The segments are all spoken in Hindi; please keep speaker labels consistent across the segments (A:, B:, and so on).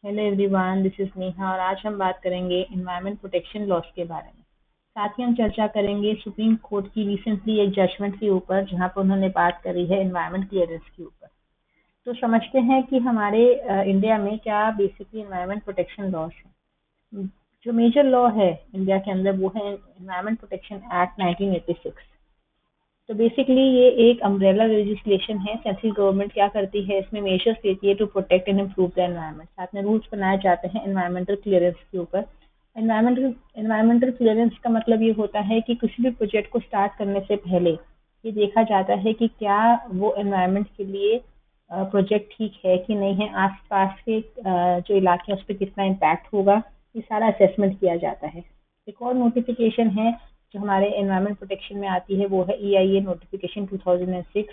A: Hello everyone, this is Neha और आज हम बात करेंगे एनवायरनमेंट प्रोटेक्शन लॉस के बारे में। साथ ही हम चर्चा करेंगे सुप्रीम कोर्ट की रिसेंटली एक जजमेंट के ऊपर, जहां पर उन्होंने बात करी है एनवायरनमेंट क्लियरेंस के ऊपर। तो समझते हैं कि हमारे इंडिया में क्या बेसिकली एनवायरनमेंट प्रोटेक्शन लॉस है। जो मेजर लॉ है इंडिया के अंदर वो है एनवायरनमेंट प्रोटेक्शन एक्ट 1986। तो बेसिकली ये एक अम्ब्रेला लेजिस्लेशन है। सेंट्रल गवर्नमेंट क्या करती है, इसमें मेजर्स लेती है to protect and improve the environment. साथ में रूल्स बनाए जाते हैं एनवायरमेंटल क्लियरेंस के ऊपर। एनवायरमेंटल क्लियरेंस का मतलब ये होता है कि किसी भी प्रोजेक्ट को स्टार्ट करने से पहले ये देखा जाता है कि क्या वो एनवायरनमेंट के लिए प्रोजेक्ट ठीक है कि नहीं है, आसपास के जो इलाके हैं उस पर कितना इम्पैक्ट होगा, ये सारा असेसमेंट किया जाता है। एक और नोटिफिकेशन है जो हमारे एनवायरनमेंट प्रोटेक्शन में आती है, वो है EIA नोटिफिकेशन 2006।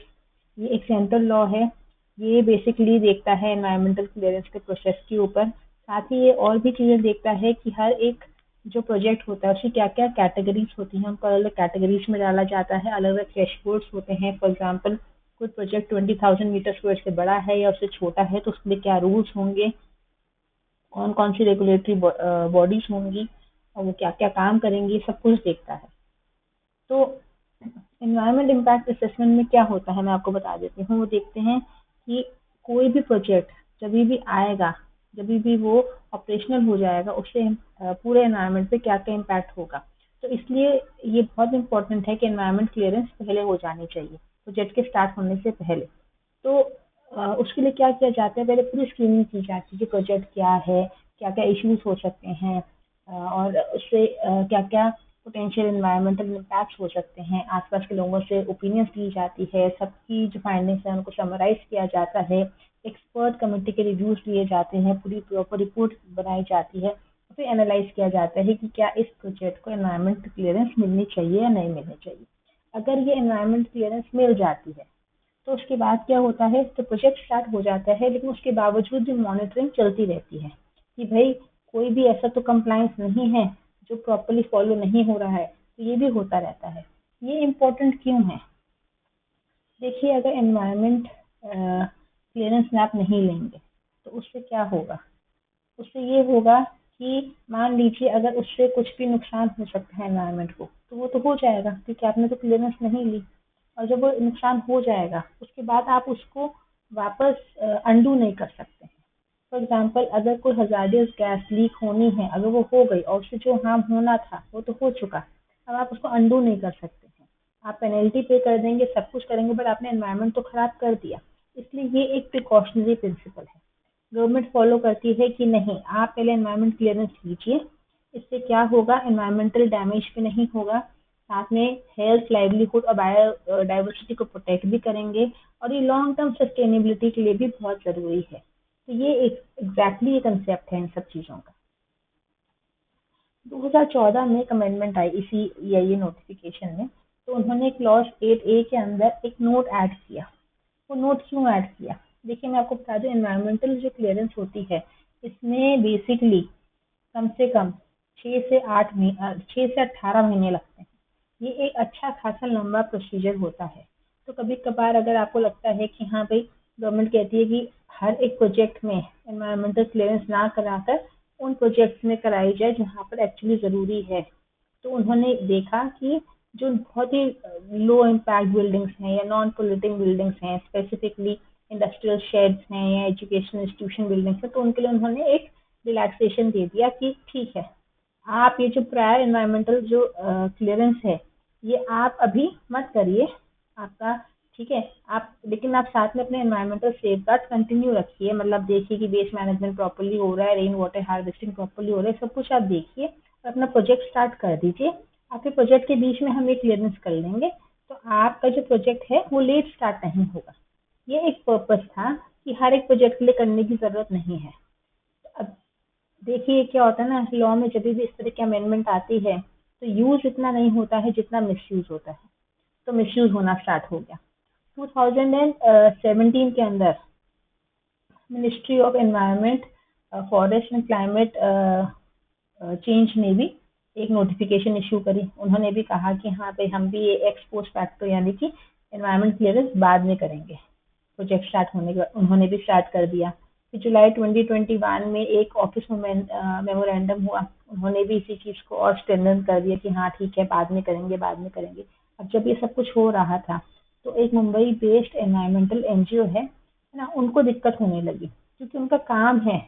A: ये एक सेंट्रल लॉ है। ये बेसिकली देखता है एनवायरमेंटल क्लियरेंस के प्रोसेस के ऊपर। साथ ही ये और भी चीज़ें देखता है कि हर एक जो प्रोजेक्ट होता है उसकी क्या क्या कैटेगरीज होती हैं, उनको अलग अलग कैटेगरीज में डाला जाता है। अलग अलग थ्रेशहोल्ड्स होते हैं। फॉर एग्जाम्पल कोई प्रोजेक्ट 20,000 मीटर स्क्वायर से बड़ा है या उससे छोटा है तो उसके लिए क्या रूल्स होंगे, कौन कौन सी रेगुलेटरी बॉडीज होंगी और वो क्या क्या काम करेंगी, सब कुछ देखता है। तो एनवायरमेंट इम्पैक्ट असेसमेंट में क्या होता है मैं आपको बता देती हूँ। वो देखते हैं कि कोई भी प्रोजेक्ट जब भी आएगा, जब भी वो ऑपरेशनल हो जाएगा, उससे पूरे एनवायरनमेंट पे क्या क्या इम्पैक्ट होगा। तो इसलिए ये बहुत इंपॉर्टेंट है कि एनवायरनमेंट क्लियरेंस पहले हो जानी चाहिए प्रोजेक्ट के स्टार्ट होने से पहले। तो उसके लिए क्या किया जाता है, पहले पूरी स्क्रीनिंग की जाती है कि प्रोजेक्ट क्या है, क्या क्या इश्यूज हो सकते हैं, और उससे क्या क्या पोटेंशियल एनवायरमेंटल इम्पैक्ट्स हो सकते हैं। आसपास के लोगों से ओपिनियंस ली जाती है, सबकी जो फाइंडिंग्स हैं उनको समराइज किया जाता है। एक्सपर्ट कमेटी के रिव्यूज लिए जाते हैं, पूरी प्रॉपर रिपोर्ट बनाई जाती है, फिर एनालाइज किया जाता है कि क्या इस प्रोजेक्ट को एनवायरमेंट क्लियरेंस मिलनी चाहिए या नहीं मिलनी चाहिए। अगर ये एनवायरमेंट क्लियरेंस मिल जाती है तो उसके बाद क्या होता है, तो प्रोजेक्ट स्टार्ट हो जाता है, लेकिन उसके बावजूद भी मॉनिटरिंग चलती रहती है कि भाई कोई भी ऐसा तो कंप्लायंस नहीं है जो प्रॉपरली फॉलो नहीं हो रहा है। तो ये भी होता रहता है। ये इम्पोर्टेंट क्यों है? देखिए, अगर एनवायरनमेंट क्लियरेंस में आप नहीं लेंगे तो उससे क्या होगा, उससे ये होगा कि मान लीजिए अगर उससे कुछ भी नुकसान हो सकता है एनवायरनमेंट को, तो वो तो हो जाएगा क्योंकि आपने तो क्लियरेंस नहीं ली। और जब वो नुकसान हो जाएगा उसके बाद आप उसको वापस अंडू नहीं कर सकते हैं। फॉर एग्जाम्पल अगर कोई हजार्डियस गैस लीक होनी है, अगर वो हो गई और उससे जो हार्म होना था वो तो हो चुका, अब आप उसको अंडू नहीं कर सकते हैं। आप पेनल्टी पे कर देंगे, सब कुछ करेंगे, बट आपने एनवायरनमेंट तो खराब कर दिया। इसलिए ये एक प्रिकॉशनरी प्रिंसिपल है। गवर्नमेंट फॉलो करती है कि नहीं, आप पहले एनवायरनमेंट क्लियरेंस लीजिए। इससे क्या होगा, एनवायरमेंटल डैमेज भी नहीं होगा, साथ में हेल्थ, लाइवलीहुड और बायोडाइवर्सिटी को प्रोटेक्ट भी करेंगे, और ये लॉन्ग टर्म सस्टेनेबिलिटी के लिए भी बहुत ज़रूरी है। तो ये एक एग्जैक्टली ये कंसेप्ट है इन सब चीज़ों का। 2014 में एक अमेंडमेंट आई इसी EIA नोटिफिकेशन में। तो उन्होंने क्लॉज 8A के अंदर एक नोट ऐड किया। वो नोट क्यों ऐड किया? देखिए, मैं आपको बता दूं, एनवायरमेंटल जो क्लियरेंस होती है इसमें बेसिकली कम से कम 6 से 18 महीने लगते हैं। ये एक अच्छा खासा लंबा प्रोसीजर होता है। तो कभी कभार अगर आपको लगता है कि हाँ भाई, गवर्नमेंट कहती है कि हर एक प्रोजेक्ट में एनवायरमेंटल क्लियरेंस ना कराकर उन प्रोजेक्ट्स में कराई जाए जहाँ पर एक्चुअली ज़रूरी है। तो उन्होंने देखा कि जो बहुत ही लो इम्पैक्ट बिल्डिंग्स हैं या नॉन पोल्यूटिंग बिल्डिंग्स हैं, स्पेसिफिकली इंडस्ट्रियल शेड्स हैं या एजुकेशनल इंस्टीट्यूशन बिल्डिंग्स हैं, तो उनके लिए उन्होंने एक रिलैक्सेशन दे दिया कि ठीक है, आप ये जो प्रायर एनवायरमेंटल जो क्लियरेंस है ये आप अभी मत करिए आपका, ठीक है। आप लेकिन आप साथ में अपने एनवायरमेंटल सेफगार्ड कंटिन्यू रखिए, मतलब देखिए कि वेस्ट मैनेजमेंट प्रॉपर्ली हो रहा है, रेन वाटर हार्वेस्टिंग प्रॉपर्ली हो रहा है, सब कुछ आप देखिए और अपना प्रोजेक्ट स्टार्ट कर दीजिए। आपके प्रोजेक्ट के बीच में हम एक क्लियरेंस कर लेंगे तो आपका जो प्रोजेक्ट है वो लेट स्टार्ट नहीं होगा। ये एक पर्पस था कि हर एक प्रोजेक्ट के लिए करने की जरूरत नहीं है। अब देखिए क्या होता है ना, लॉ में जब भी इस तरह की अमेंडमेंट आती है तो यूज इतना नहीं होता है जितना मिसयूज होता है। तो मिसयूज होना स्टार्ट हो गया 2017 के अंदर। Ministry of environment, forest and climate change ने भी एक नोटिफिकेशन इशू करी। उन्होंने भी कहा कि हाँ भाई, हम भी ये एक्स पोस्ट फैक्टर यानी कि एनवायरनमेंट क्लियरेंस बाद में करेंगे, प्रोजेक्ट स्टार्ट होने के बाद। उन्होंने भी स्टार्ट कर दिया। कि जुलाई 2021 में एक ऑफिस मेमोरेंडम हुआ, उन्होंने भी इसी चीज़ को और स्ट्रेंथन कर दिया कि हाँ ठीक है, बाद में करेंगे, बाद में करेंगे। अब जब ये सब कुछ हो रहा था तो एक मुंबई बेस्ड एनवायरमेंटल एनजीओ है ना, उनको दिक्कत होने लगी क्योंकि उनका काम है,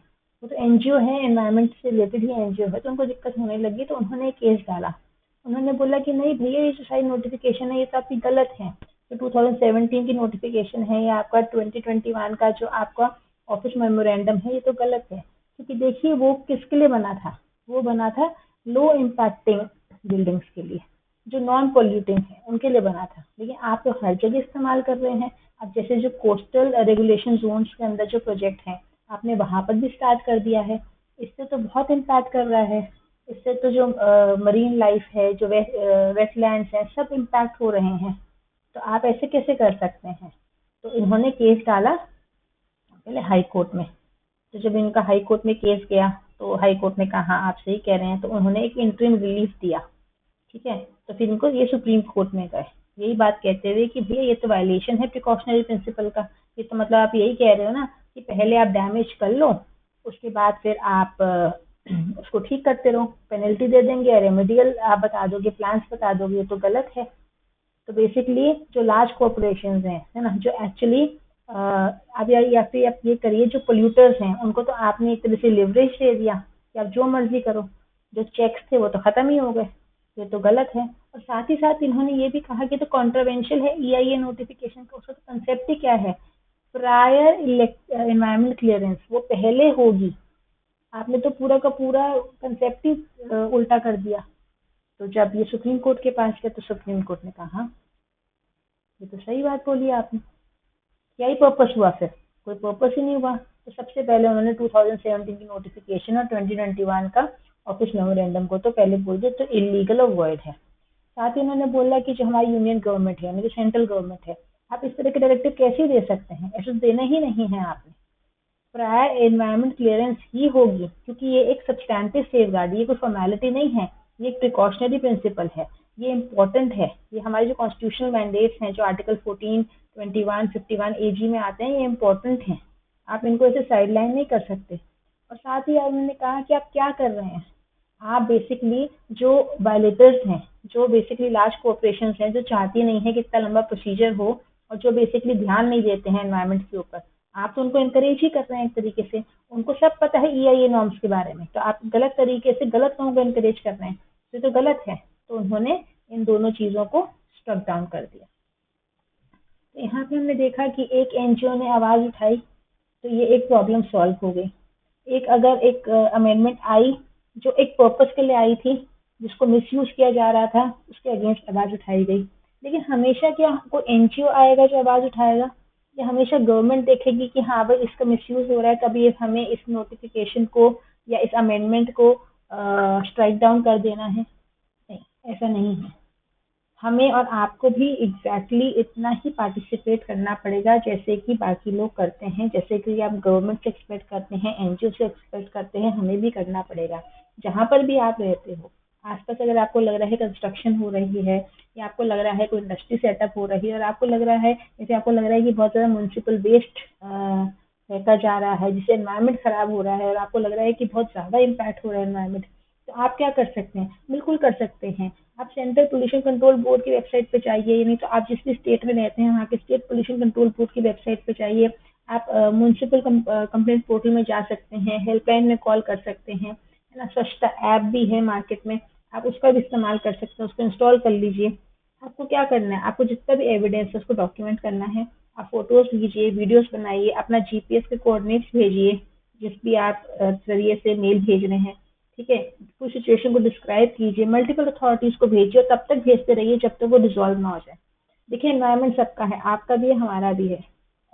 A: वो तो एनजीओ है, एनवायरमेंट से रिलेटेड ही एनजीओ है, तो उनको दिक्कत होने लगी। तो उन्होंने केस डाला, उन्होंने बोला कि नहीं भैया, ये जो सारी नोटिफिकेशन है ये तो आपकी गलत है, जो 2017 की नोटिफिकेशन है या आपका 2021 का जो आपका ऑफिस मेमोरेंडम है, ये तो गलत है। क्योंकि देखिए वो किसके लिए बना था, वो बना था लो इम्पैक्टिंग बिल्डिंग्स के लिए, जो नॉन पॉल्यूटिंग है उनके लिए बना था। लेकिन आप तो हर जगह इस्तेमाल कर रहे हैं। अब जैसे जो कोस्टल रेगुलेशन जोन्स के अंदर जो प्रोजेक्ट है, आपने वहां पर भी स्टार्ट कर दिया है, इससे तो बहुत इम्पैक्ट कर रहा है। इससे तो जो मरीन लाइफ है, जो वेटलैंड्स है, सब इम्पैक्ट हो रहे हैं। तो आप ऐसे कैसे कर सकते हैं? तो इन्होंने केस डाला पहले हाई कोर्ट में। तो जब इनका हाई कोर्ट में केस गया तो हाई कोर्ट ने कहा आप सही कह रहे हैं, तो उन्होंने एक इंटरिम रिलीफ दिया, ठीक है। तो फिर इनको ये सुप्रीम कोर्ट में गए, यही बात कहते हुए कि भैया ये तो वायलेशन है प्रिकॉशनरी प्रिंसिपल का। ये तो मतलब आप यही कह रहे हो ना कि पहले आप डैमेज कर लो, उसके बाद फिर आप उसको ठीक करते रहो, पेनल्टी दे देंगे, रेमेडियल आप बता दोगे, प्लान्स बता दोगे, ये तो गलत है। तो बेसिकली जो लार्ज कॉर्पोरेशन हैं, है ना, जो एक्चुअली अब या फिर आप ये करिए, जो पोल्यूटर्स हैं उनको तो आपने एक तरह से लिवरेज दे दिया कि आप जो मर्जी करो, जो चेक्स थे वो तो खत्म ही हो गए, ये तो गलत है। और साथ ही साथ इन्होंने ये भी कहा कि तो कॉन्ट्रोवेंशियल है ईआईए नोटिफिकेशन का, उसका कंसेप्ट ही क्या है, प्रायर एनवायरमेंट क्लियरेंस, वो पहले होगी। आपने तो पूरा का पूरा कंसेप्ट ही उल्टा कर दिया। तो जब ये सुप्रीम कोर्ट के पास गया तो सुप्रीम कोर्ट ने कहा हाँ, ये तो सही बात बोली आपने, क्या ही पर्पस हुआ, फिर कोई पर्पस ही नहीं हुआ। तो सबसे पहले उन्होंने 2017 की नोटिफिकेशन और 2021 का ऑफिस मेमोरेंडम को तो पहले बोल दिया तो इलीगल और वॉइड है। साथ ही उन्होंने बोला कि जो हमारी यूनियन गवर्नमेंट है, यानी कि सेंट्रल गवर्नमेंट है, आप इस तरह के डायरेक्टिव कैसे दे सकते हैं, ऐसे तो देना ही नहीं है आपने। प्रायर एनवायरमेंट क्लियरेंस ही होगी, क्योंकि ये एक सब्सटैंटिव सेफगार्ड, ये कोई फॉर्मेलिटी नहीं है, ये एक प्रिकॉशनरी प्रिंसिपल है, ये इम्पोर्टेंट है। ये हमारे जो कॉन्स्टिट्यूशनल मैंडेट्स हैं, जो आर्टिकल 14, 21, 51 एजी में आते हैं, ये इम्पोर्टेंट हैं। आप इनको ऐसे साइडलाइन नहीं कर सकते। और साथ ही उन्होंने कहा कि आप क्या कर रहे हैं, आप बेसिकली जो वायलेटर्स हैं, जो बेसिकली लार्ज कॉर्पोरेशन हैं, जो चाहती नहीं है कि इतना लंबा प्रोसीजर हो, और जो बेसिकली ध्यान नहीं देते हैं एनवायरमेंट के ऊपर, आप तो उनको इनकरेज ही कर रहे हैं एक तरीके से। उनको सब पता है ईआईए नॉर्म्स के बारे में, तो आप गलत तरीके से गलत लोगों को इनकरेज कर रहे हैं, ये तो गलत है। तो उन्होंने इन दोनों चीजों को स्ट्रक डाउन कर दिया। तो यहाँ पे हमने देखा कि एक एनजीओ ने आवाज उठाई तो ये एक प्रॉब्लम सॉल्व हो गई। एक अगर एक अमेंडमेंट आई जो एक पर्पस के लिए आई थी, जिसको मिसयूज किया जा रहा था, उसके अगेंस्ट आवाज उठाई गई। लेकिन हमेशा क्या कोई एनजीओ आएगा जो आवाज उठाएगा, या हमेशा गवर्नमेंट देखेगी कि हाँ भाई इसका मिसयूज हो रहा है, तभी हमें इस नोटिफिकेशन को या इस अमेंडमेंट को स्ट्राइक डाउन कर देना है? नहीं, ऐसा नहीं है। हमें और आपको भी एग्जैक्टली इतना ही पार्टिसिपेट करना पड़ेगा जैसे कि बाकी लोग करते हैं, जैसे कि आप गवर्नमेंट से एक्सपेक्ट करते हैं, एनजीओ से एक्सपेक्ट करते हैं, हमें भी करना पड़ेगा। जहाँ पर भी आप रहते हो, आसपास अगर आपको लग रहा है कंस्ट्रक्शन हो रही है, या आपको लग रहा है कोई इंडस्ट्री सेटअप हो रही है, और आपको लग रहा है, जैसे आपको लग रहा है कि बहुत ज़्यादा म्यूनसिपल वेस्ट फेंका जा रहा है जिससे एनवायरनमेंट खराब हो रहा है, और आपको लग रहा है कि बहुत ज़्यादा इम्पैक्ट हो रहा है एनवायरनमेंट, तो आप क्या कर सकते हैं? बिल्कुल कर सकते हैं। आप सेंट्रल पोल्यूशन कंट्रोल बोर्ड की वेबसाइट पे जाइए, नहीं तो आप जिस भी स्टेट में रहते हैं वहाँ के स्टेट पोल्यूशन कंट्रोल बोर्ड की वेबसाइट पे जाइए। आप म्यूनसिपल कंप्लेंट पोर्टल में जा सकते हैं, हेल्पलाइन में कॉल कर सकते हैं, है ना। स्वच्छता ऐप भी है मार्केट में, आप उसका भी इस्तेमाल कर सकते हैं, उसको इंस्टॉल कर लीजिए। आपको क्या करना है, आपको जितना भी एविडेंस है उसको डॉक्यूमेंट करना है। आप फोटोज लीजिए, वीडियोस बनाइए, अपना जीपीएस के कोऑर्डिनेट्स भेजिए, जिस भी आप जरिए से मेल भेज रहे हैं, ठीक है। पूरी सिचुएशन को डिस्क्राइब कीजिए, मल्टीपल अथॉरिटीज को भेजिए, और तब तक भेजते रहिए जब तक वो डिजॉल्व ना हो जाए। देखिए एनवायरनमेंट सबका है, आपका भी है, हमारा भी है,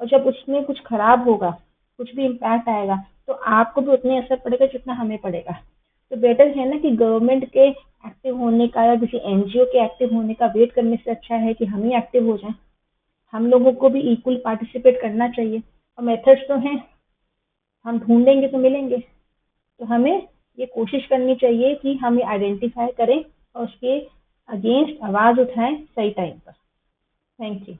A: और जब उसमें कुछ खराब होगा, कुछ भी इम्पैक्ट आएगा, तो आपको भी उतने असर पड़ेगा जितना हमें पड़ेगा। तो बेटर है ना कि गवर्नमेंट के एक्टिव होने का या किसी एनजीओ के एक्टिव होने का वेट करने से अच्छा है कि हम ही एक्टिव हो जाएं। हम लोगों को भी इक्वल पार्टिसिपेट करना चाहिए, और मेथड्स तो हैं, हम ढूंढेंगे तो मिलेंगे। तो हमें ये कोशिश करनी चाहिए कि हम ये आइडेंटिफाई करें और उसके अगेंस्ट आवाज उठाएं सही टाइम पर। Thank you.